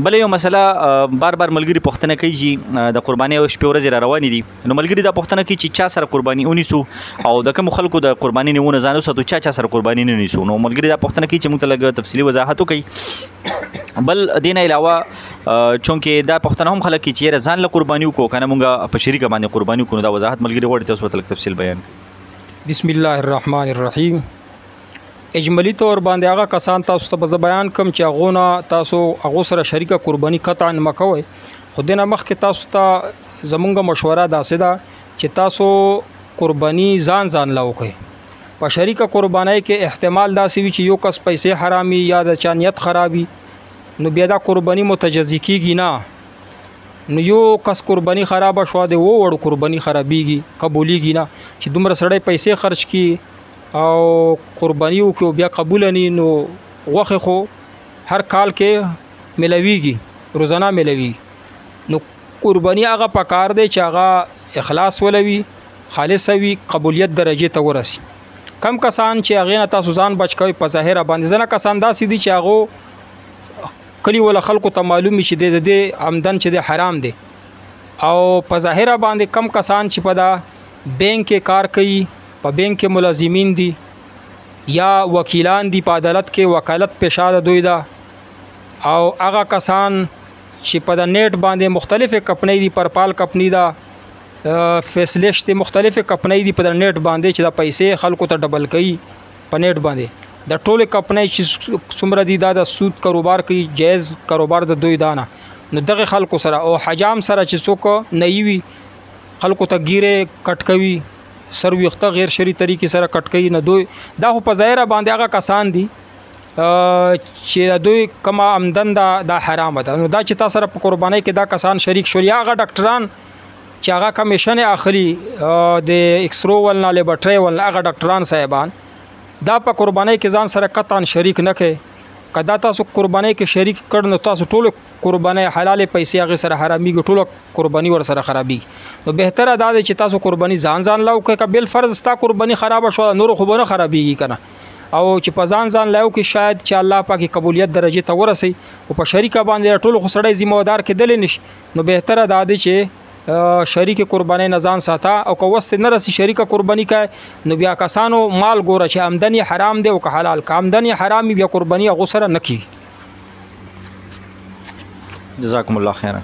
بل یو مسله بار بار ملګري پوښتنه کوي چې د قربانۍ او شپې ورځې را روانې دي نو ملګري دا پوښتنه کوي چې چا سره قرباني ونیسو او د کومو خلکو د قرباني نیونه ځان وساتو چا سره قرباني نه نیسو نو ملګري دا پوښتنه کوي چې موږ ته لږ تفصیلي وضاحت وکړي بل دې نه علاوه چونکې دا پوښتنه هم خلک کوي چې ځان له قرباني وکړو که نه موږ په شریکه باندې قرباني وکړو دا وضاحت ملګري غواړي تاسو ته لږ تفصیل بیان کړئ. بسم الله الرحمن الرحیم. اجمالی طور باندې هغه کسان تاسو ته به بیان کوم چې هغونه تاسو هغو سره شریکه قرباني قطعا مه کوئ خو دې نه مخکې تاسو ته زمونږ مشوره داسې ده چې تاسو قرباني ځان له وکړئ. په شریکه قربانۍ کې احتمال داسې وي چې یو کس پیسې حرامي یا د چا نیت خرابي نو بیا دا قرباني متجزي کیږي نه. نو یو کس قرباني خرابه شوه د وړو قرباني خرابېږي قبولیږي نه چې دومره سړی پیسې خرج کړي او قرباني وکړو بیا قبول نی نو غوښې خو هر کال کې ملويږي روزانه ملويږي نو قرباني هغه پکار دی چې هغه اخلاص ولوي خالص وي قبولیت درجه ته ورسي. کم کسان چې هغه نه تاسو ځان بچ کوي په ظاهر باندې ځنه کسان داسې دي چې هغه کلی ولا خلکو ته معلوم شي د دې آمدن چې د حرام دی او په ظاهر باندې کم کسان چې په دا بینک کې کار کوي په بینک کې ملازمین دي یا وکیلان دي په عدالت کې وکالت پیشه ده دوی ده او هغه کسان چې په د نیټ باندې مختلفه کمپنۍ دي پرپال کمپنۍ ده فیصلشت مختلفه کمپنۍ دي په د نیټ باندې چې د پیسې خلکو ته ډبل کوي په نیټ باندې د ټوله کمپنۍ چې څومره دي دا د سود کاروبار کوي جایز کاروبار د دوی دانه نو دغه خلکو سره او حجام سره چې څوک نه وي خلکو ته ګیره کټ کوي سر ویخته غیر شرعي طریقې سره کټ کوي نه دوی دا خو په ظاهر باندې هغه کسان دي چې دوی کما آمدن دا حرام ده نو دا چې تاسو سره په قربانۍ کې دا کسان شریک شول یا هغه ډاکټران چې هغه کمیشن اخلي د ایکسرو ولنا لیبارټري ولنا هغه ډاکټران صاحبان دا په قربانۍ کې ځان سره قطعا شریک نه کړي کدا تاسو قربانۍ کې شریک کړ نو تاسو ټول قربانۍ حلال پیسې هغه سره حرامي ټول قرباني ور سره خرابي نو بهتره دا دی چې تاسو قرباني ځان لاو کې قبل فرض ستا قرباني خراب شو نور خو به نه خرابيږي کنه او چې په ځان لاو کې شاید چې الله پاکي قبولیت درجه ته ورسي او په شریکه باندې ټول خو سړی ذمہ دار کې دل نشي نو بهتره دا دی چې شریک قرباني نزان ساته او که وست نه رسي شریک قرباني کوي نو بیا کسانو مال ګوره چې آمدنی حرام دی او که حلال که آمدنی حرامي بیا قرباني غوسره نکي. جزاکم الله خیره.